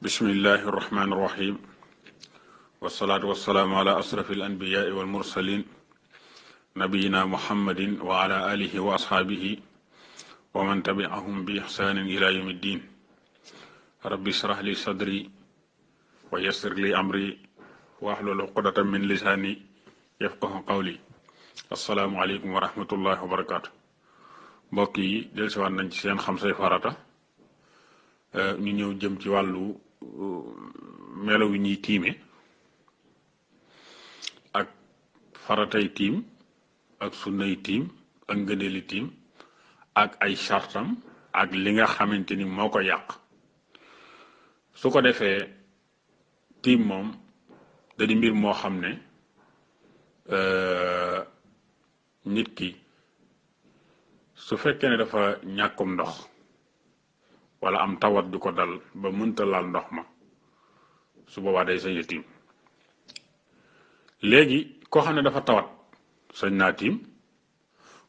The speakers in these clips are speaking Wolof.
bismillahi irrahmani irrahim wasalaatu wasalaamu ala asrafi alanbiyaai walmursalin nabiyina muhammadin wa ala alihi wa ashaabihi wa man tabiahum bi ixsaanin ila yawmi ddin rabbi israh li sadri wa yassir li amri wahlul uqdatan min lisaani yafqahu qawli assalaamu aleykum wa rahmatullahi wa barakaatu. mbokk yi dellusiwaat nañ ci seen xam say farata ñu ñëw jëm ci wàllu melaw yi ñuy tiime ak faratay tiim ak sunnay tiim ak ngëneeli tiim ak ay sartam ak li nga xamante ni moo ko yàq. su ko defee tiim moom da di mbir moo xam ne nit ki su fekkee ne dafa ñàkkum ndox wala am tawat du ko dal ba mënta laal ndox ma su boobaa day sañ a tiim. léegi koo xam ne dafa tawat sañ naa tiim,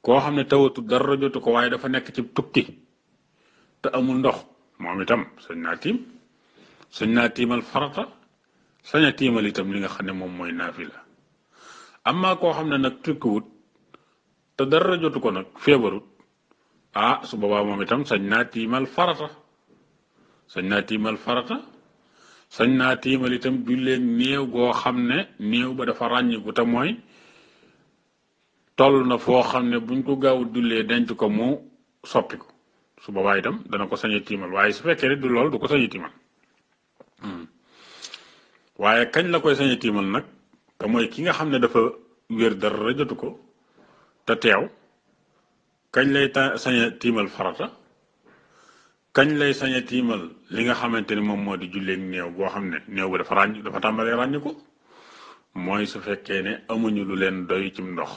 koo xam ne tawatu dara jotu ko waaye dafa nekk ci tukki te amul ndox moom itam sañ naa tiim. sañ naa tiimal farata, sañ a tiimal itam li nga xam ne moom mooy naafila. amma koo xam ne nag tukkiwut te dara jotu ko nag feebarut, su boobaa moom itam sañ naa tiimal farata. sañ naa tiimal farata sañ naa tiimal itam julleeg néew goo xam ne néew ba dafa ràññiku te mooy toll na foo xam ne buñ ko gaaw dullee denc ko mu soppi ko, su boobaa itam dana ko sañ a tiimal. waaye su fekkee ne du lool du ko sañ a tiimal. waaye kañ la koy sañ a tiimal nag te mooy ki nga xam ne dafa wér dara jotu ko te teew. kañ lay sañ a tiimal farata, kañ lay sañ a tiimal li nga xamante ni moom moo di julleeg néew goo xam ne néew ba dafa tàmbalee ràññ ko, mooy su fekkee ne amuñu lu leen doy cim ndox.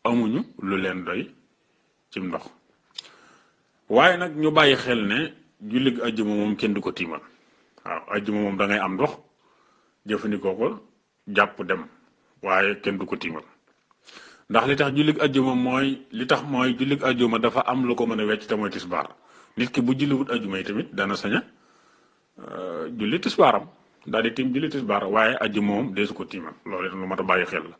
amuñu lu leen doy cim ndox. waaye nag ñu bàyyi xel ne jullig ajjuma moom kenn du ko tiimal. waaw ajjuma moom da ngay am ndox jëfandikoo ko jàpp dem, waaye kenn du ko tiimal. ndax li tax jullig ajjuma mooy jullig ajjuma dafa am lu ko mën a wecc te mooy tisbaar. nit ki bu julliwut ajjuma yi tamit dana saña julli tisbaaram daal di tiim julli tisbaar, waaye ajjuma moom deesu ko tiimal. loolu itam lu mat a bàyyi xel la.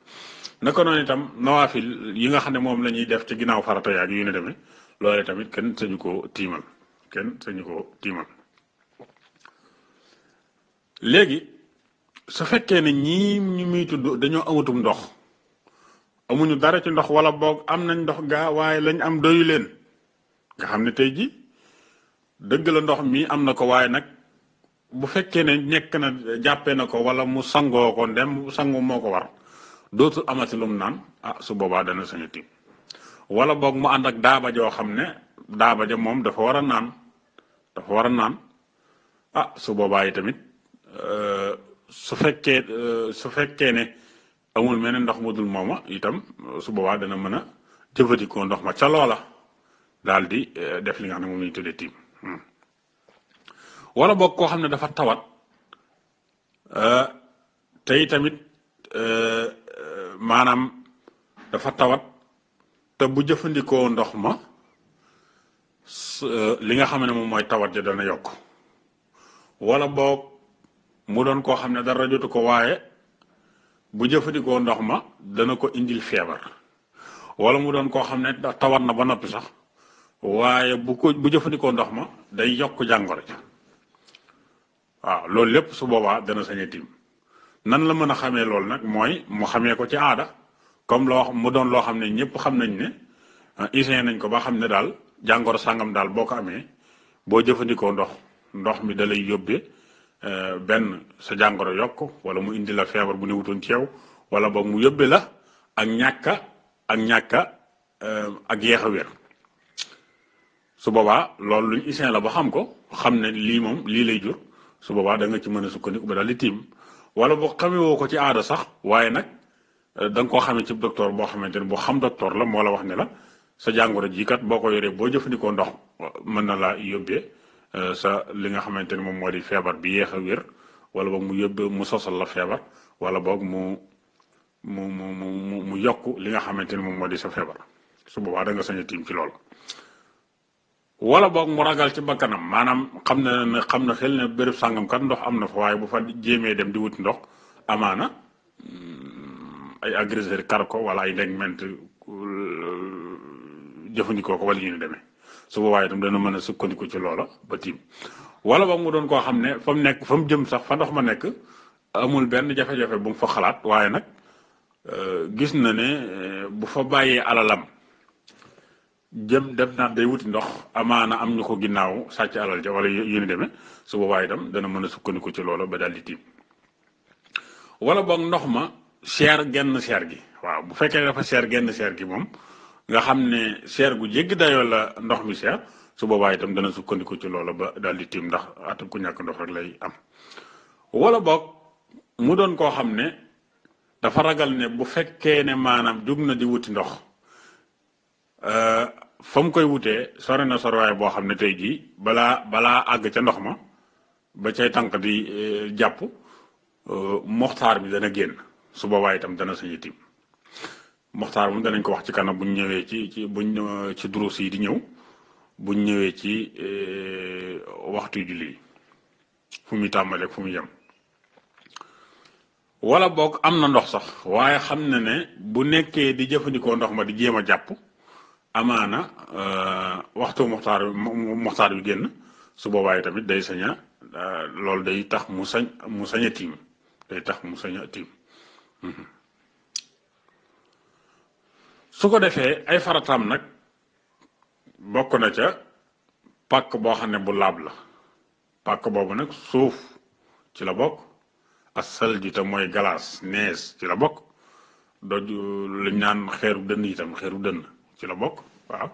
naka noonu itam nawaafil yi nga xam ne moom la ñuy def ci ginnaaw farata yaag yu ne demee loolu tamit kenn sañu ko tiimal. léegi su fekkee ne ñii ñu muy tudd dañoo amatum ndox, amuñu dara ci ndox, wala boog am nañ ndox gaa waaye lañ am doyu leen, nga xam ne tey ji dëgg la ndox mi am na ko, waaye nag bu fekkee ne nekk na jàppee na ko wala mu sangoo ko ndem sangu moo ko war dootul amati lum naan, su boobaa dana sañ a tiim. wala boog mu ànd ak daaba joo xam ne daaba ja moom dafa war a naan, su boobaa yi tamit su fekkee ne amul meneen ndox mu dul mooma itam su boobaa dana mën a jëfandikoo ndox ma ca loola daal di def li nga xam ne moom la ñu tuddee tiim. wala boog koo xam ne dafa tawat tey tamit maanaam dafa tawat te bu jëfandikoo ndox ma li nga xam ne moom mooy tawat ja dana yokk. wala boog mu doon koo xam ne dara jotu ko waaye bu jëfandikoo ndox ma dana ko indil feebar. wala mu doon koo xam ne tawat na ba noppi sax waaye bu jëfandikoo ndox ma day yokk jàngoro ja. waaw loolu lépp su boobaa dana sañ a tiim. nan la mën a xamee loolu nag mooy mu xamee ko ci aada, comme mu doon loo xam ne ñëpp xam nañ ne hygiène nañ ko ba xam ne daal jàngoro sàngam daal boo ko amee boo jëfandikoo ndox mi da lay yóbbee benn sa jàngoro yokk, wala mu indi la feebar bu newutoon ci yow, wala boog mu yóbbee la ak ñàkka ak yeex a wér. su boobaa loolu luñ hygiène la ba xam ko, xam ne lii moom lii lay jur, su boobaa da nga ci mën a sukkandiku ba daal di tiim. wala boo xamee woo ko ci aada sax, waaye nag da nga koo xamee ci docteur boo xamante ne boo xam docteur la moo la wax ne la sa jàngoro ji kat boo ko yoree boo jëfandikoo ndox mën na laa yóbbee sa li nga xamante ne moom moo di feebar bi yéex a wér, wala boog mu yóbbee mu sosal la feebar, wala boog mu yokk li nga xamante ne moom moo di sa feebar. su boobaa da nga sañ a tiim ci loolu. wala boog mu ragal ci bakkanam maanaam xam na xel ne béréb sàngam kat ndox am na fa waaye bu fa jéemee dem di wuti ndox amaana ay agresseur kar ko wala ay ndegment jëfandikoo ko wala ñu demee su boobaa itam dana mën a sukkandiku ci loola ba tiim wala boog mu doon koo xam ne fa mu nekk fa mu jëm sax fa ndox ma nekk amul benn jafe-jafe bu mu fa xalaat waaye nag gis na ne bu fa bàyyee alalam jëm def naa day wuti ndox amaana am ñu ko ginnaaw sàcc alal ja wala yu ni demee su boobaa itam dana mën a sukkandiku ci loola ba daal di tiim wala boog ndox ma seer genn seer gi waaw bu fekkee dafa seer genn seer gi moom nga xam ne seer gu jéggi dayoo la ndox mi seer su boobaa itam dana sukkandiku ci loola ba daal di tiim ndax atam ku ñàkk ndox rek lay am wala boog mu doon koo xam ne dafa ragal ne bu fekkee ne maanaam jug na di wuti ndox fa mu koy wutee sore na sorwaay boo xam ne tey jii balaa àgg ca ndox ma ba cay tànk di jàpp moxtaar bi dana génn su boobaa itam dana sañu tiim moxtaar moom danañ ko wax ci kanam buñ ñëwee ci durus yi di ñëw buñ ñëwee ci waxtu julli yi fu muy tàmbalee fu muy yem wala boog am na ndox sax waaye xam na ne bu nekkee di jëfandikoo ndox ma di jéem a jàpp amaana waxtu moxtaar bi génn su boobaa tamit day saña loolu day tax mu sañ a tiim day tax mu sañ a tiim su ko defee ay farataam nag bokk na ca pàkk boo xam ne bu laab la pàkk boobu nag suuf ci la bokk ak salji te mooy galaas nees ci la bokk doj luñ naan xeeru dënn itam xeeru dënn ci la bokk waaw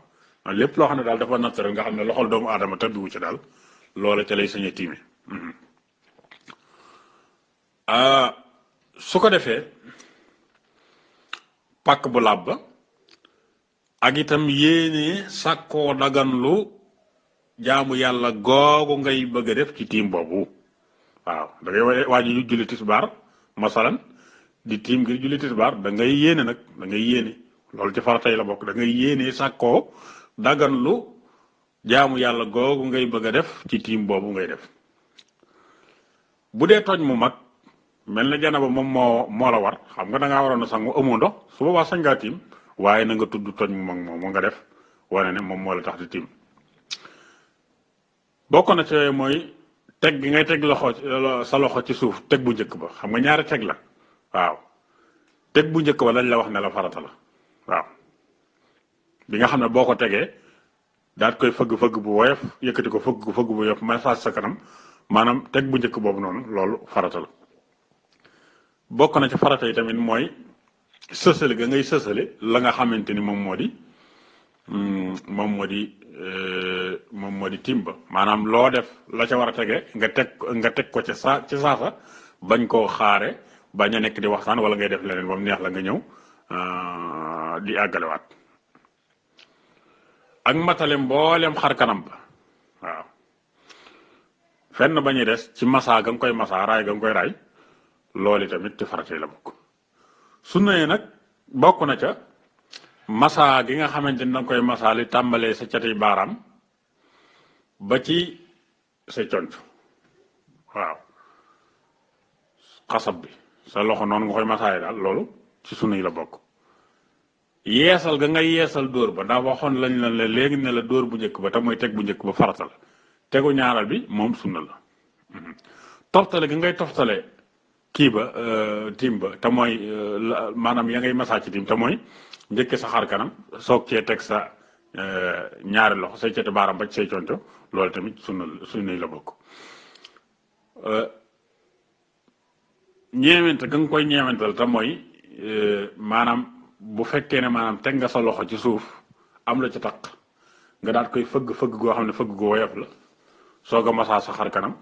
lépp loo xam ne daal dafa naturel nga xam ne loxol doomu aadama tabbiwu ci daal loola ca lay sañ a tiime su ko defee pàkk bu laab ba ak itam yéene sàkkoo daganlu jaamu yàlla googu ngay bëgg a def ci tiim boobu waaw da ngay waaji julli tisbaar masalan di tiim ngir julli tisbaar da ngay yéene nag da ngay yéene loolu ci faratay la bokk da ngay yéene sàkkoo daganlu jaamu yàlla googu ngay bëgg a def ci tiim boobu ngay def bu dee tooñ mu mag mel na janaba moom moo la war xam nga da ngaa waroon a sangu amoo ndox su boobaa sañ ngaa tiim waaye na nga tudd tooñ mu mag moom nga def wane ne moom moo la tax di tiim bokk na ci mooy teg gi ngay teg sa loxo ci suuf teg bu njëkk ba xam nga ñaari teg la waaw teg bu njëkk ba lañ la wax ne la farata la waaw bi nga xam ne boo ko tegee daat koy fëgg bu woyof yëkkati ko fëgg bu woyof massage sa kanam maanaam teg bu njëkk boobu noonu loolu farata la bokk na ci farata yi tamit mooy sësale ga ngay sësale la nga xamante ni moom moo di timba maanaam loo def la ca war a tege nga teg ko ci saasa bañ koo xaare bañ a nekk di waxtaan wala ngay def leneen ba mu neex la nga ñëw di àggalewaat ak matale mboolem xar kanam ba waaw fenn bañuy des ci massa ga nga koy massa raay ga nga koy raay loolu tamit ci farata yi la bokk sunna yi nag bokk na ca massa gi nga xamante ni danga koy massa li tàmbalee sa cati baaraam ba ci sa conc waaw xasab bi sa loxo noonu nga koy massaay daal loolu ci sunna yi la bokk yeesal ga nga yeesal dóor ba ndax waxoon lañ la léegi ne la dóor bu njëkk ba te mooy teg bu njëkk ba farata la tegu ñaaral bi moom sunna la toftale gi ngay toftale kii ba tiim ba te mooy maanaam ya ngay masaa ci tiim te mooy njëkke sa xar kanam soog cee teg sa ñaari loxo say ceti baaram ba ci say conco loolu tamit sunna yi la bokk ñeewent ga nga koy ñeewental te mooy maanaam bu fekkee ne maanaam teg nga sa loxo ci suuf am la ci taq nga daat koy fëgg goo xam ne fëgg gu woyof la soog a masaa sa xar kanam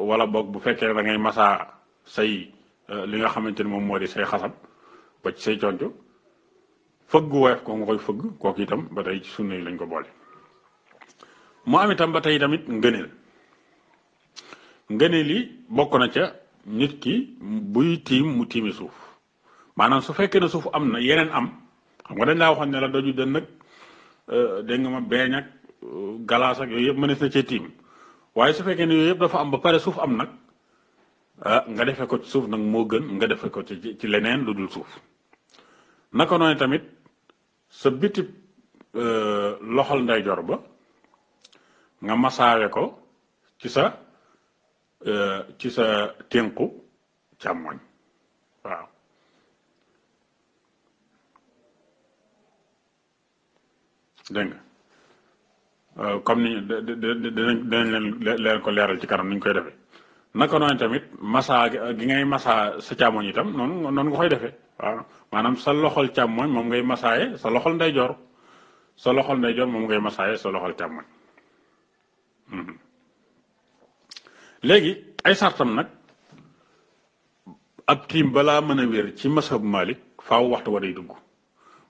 wala boog bu fekkee da ngay masaa say li nga xamante ni moom moo di say xasab ba ci say conco fëgg gu woyof ko nga koy fëgg kooku itam ba tey ci sunna yi lañ ko boole mu am itam ba tey tamit ngëneel yi bokk na ca nit ki buy tiim mu tiimi suuf maanaam su fekkee ne suuf am na yeneen am xam nga dañ laa waxoon ne la doju dën nag dégg nga ma beeñ ak galaas ak yooyu yëpp mënees na cee tiim waaye su fekkee ne yooyu yëpp dafa am ba pare suuf am nag nga defee ko ci suuf nag moo gën nga defee ko ci leneen lu dul suuf naka noonu tamit sa bitib loxol ndeyjoor ba nga masaawe ko ci sa ténku càmmoñ waaw dégg nga comme ni dinañ leen ko leeral ci kanam ni ñu koy defee naka noonu tamit massa gi ngay massa sa càmmoñ itam noonu nga koy defee waaw maanaam sa loxol càmmoñ moom ngay massaaye sa loxol ndeyjoor moom ngay massaaye sa loxol càmmoñ léegi ay sartam nag ab tiim balaa mën a wér ci masab Malik faaw waxtu wa day dugg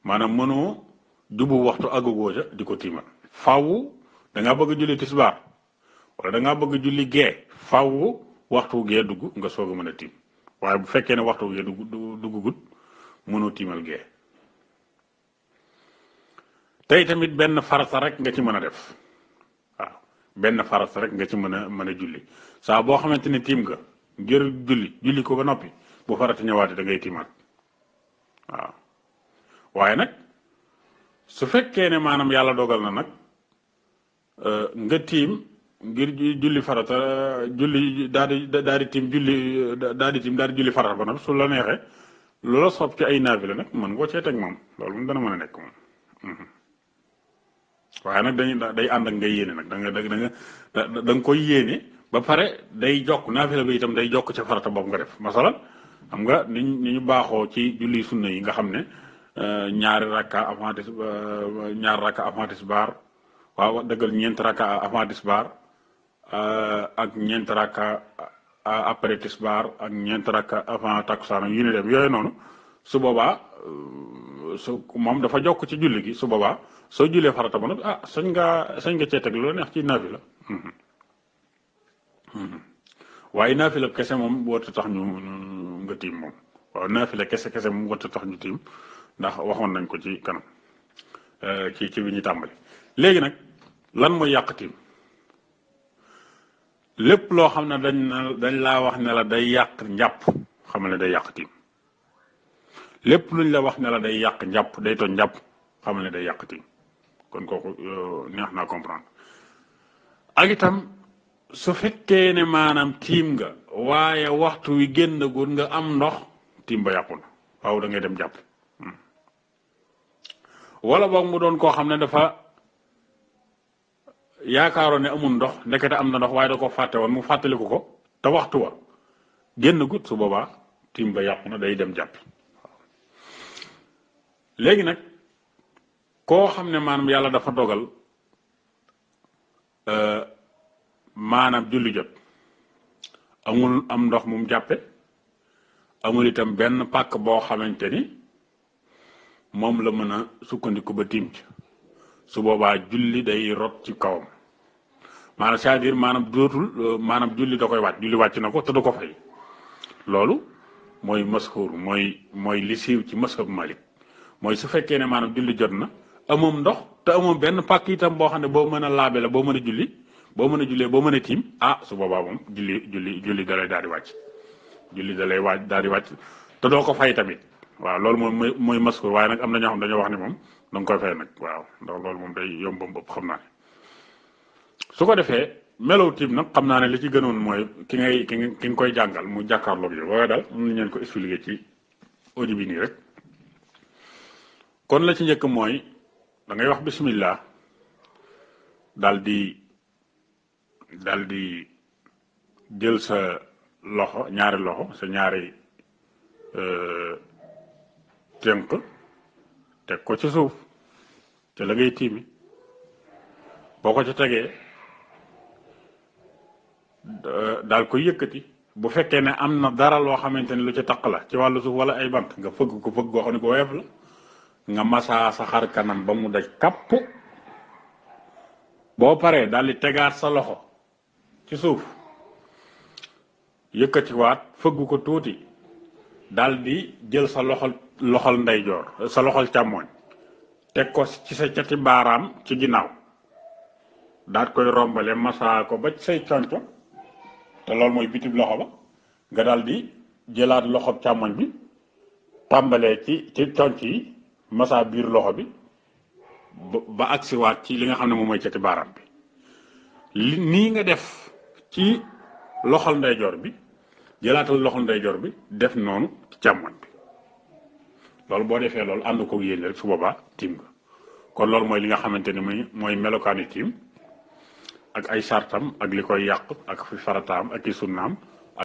maanaam mënoo jubu waxtu àggugoo ja di ko tiimal faaw dangaa bëgg a julli tisbaar wala dangaa bëgg a julli gee faaw waxtu gee dugg nga soog a mën a tiim waaye bu fekkee ne waxtu gee duggugut mënoo tiimal gee tey tamit benn farata rek nga ci mën a def waaw benn farata rek nga ci mën a julli saa boo xamante ne tiim nga ngir julli ko ba noppi bu farata ñëwaatee da ngay tiimaat waaw waaye nag su fekkee ne maanaam yàlla dogal na nag nga tiim ngir julli farata julli daal di tiim julli farata ba noppi su la neexee loola soob ci ay naafila nag mën ngoo cee teg moom loolu moom dana mën a nekk moom waaye nag day ànd ak nga yéene nag da nga koy yéene ba pare day jokk naafila bi itam day jokk ca farata boobu nga def masalan xam nga ni ñu baaxoo ci julli sunna yi nga xam ne ñaari rakka avant tisbaar waaw dëggal ñeent rakka avant tisbaar ak ñeent rakka après tisbaar ak ñeent rakka avant takkusaan yu ni dem yooyu noonu su boobaa moom dafa jokk ci julli gi su boobaa soo jullee farata ba nag sañ nga cee teg lu la neex ci naafila waaye naafila kese moom warut a tax ñu nga tiim moom waaw naafila kese moom warut a tax ñu tiim ndax waxoon nañ ko ci kanam ci bi ñu tàmbali léegi nag lan mooy yàq tiim lépp loo xam ne dañ laa wax ne la day yàq njàpp xamal ne day yàq tiim lépp luñ la wax ne la day yàq njàpp day toj njàpp xamal ne day yàq tiim kon kooku neex naa comprendre ak itam su fekkee ne maanaam tiim nga waaye waxtu wi génnagul nga am ndox tiim ba yàqu na waaw da ngay dem jàpp wala boog mu doon koo xam ne dafa yaakaaroon ne amul ndox ndekete am na ndox waaye da ko fàtte woon mu fàttaliku ko te waxtu wa génnagut su boobaa tiim ba yàqu na day dem jàpp léegi nag koo xam ne maanaam yàlla dafa dogal maanaam julli jot amul am ndox mum jàppe amul itam benn pàkk boo xamante ni moom la mën a sukkandiku ba tiim ci su boobaa julli day rot ci kawam maanaam c'est-à-dire maanaam dootul maanaam julli da koy wàcc julli wàcc na ko te du ko fay loolu mooy masxuur mooy li siiw ci mashab Malik mooy su fekkee ne maanaam julli jot na amoom ndox te amoom benn pàkk itam boo xam ne boo mën a laabe la boo mën a julli boo mën a jullee boo mën a tiim su boobaa moom julli dalay daal di wàcc julli dalay daal di wàcc te doo ko fay tamit waaw loolu moom mooy maskur waaye nag am na ñoo xam dañoo wax ni moom da nga koy fay nag waaw ndax loolu moom day yomb ba ëpp xam naa ne su ko defee melow tiim nag xam naa ne li ci gënoon mooy ki nga koy jàngal mu jàkkaarloog yow waaye daal am na ñu ko expliqué ci audio bi nii rek kon la ci njëkk mooy da ngay wax bismillah daal di jël sa loxo ñaari loxo sa ñaari tënk teg ko ci suuf te la ngay tiimi boo ko ci tegee daal koy yëkkati bu fekkee ne am na dara loo xamante ne lu ci taq la ci wàllu suuf wala ay bant nga fëgg ko fëgg goo xam ne ko woyof la nga masaa sa xar kanam ba mu daj kapp boo paree daal di tegaat sa loxo ci suuf yëkkatiwaat fëgg ko tuuti daal di jël sa loxol ndeyjoor sa loxol càmmooñ teg ko ci sa cati baaraam ci ginnaaw daat koy rombale masaa ko ba say conco te loolu mooy bitib loxo ba nga daal di jëlaat loxob càmmoñ bi tàmbalee ci conc yi masaa biir loxo bi ba agsiwaat ci li nga xam ne moom mooy cati baaraam bi nii nga def ci loxol ndeyjoor bi jëlaatal loxol ndeyjoor bi def noonu ci càmmoñ bi loolu boo defee loolu ànd ko yéene rek su boobaa tiim nga kon loolu mooy li nga xamante ne mooy melokaani tiim ak ay sartam ak li koy yàq ak fi farataam ak i sunnaam